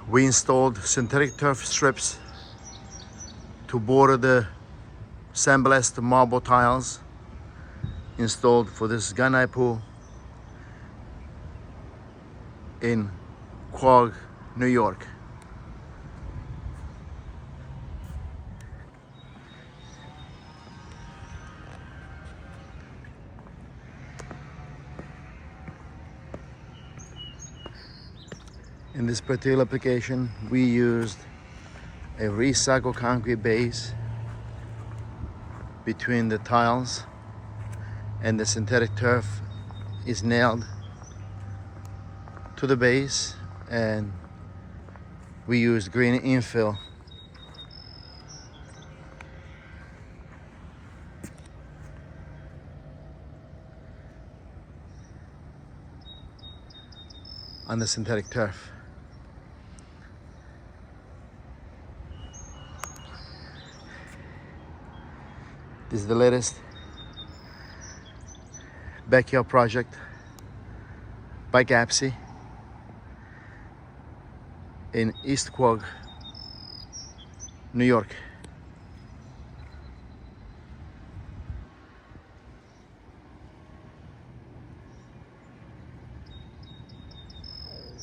We installed synthetic turf strips to border the sandblasted marble tiles installed for this gunite pool in Quogue, New York. In this particular application, we used a recycled concrete base between the tiles, and the synthetic turf is nailed to the base, and we used green infill. On the synthetic turf. This is the latest backyard project by Gappsi in East Quogue, New York.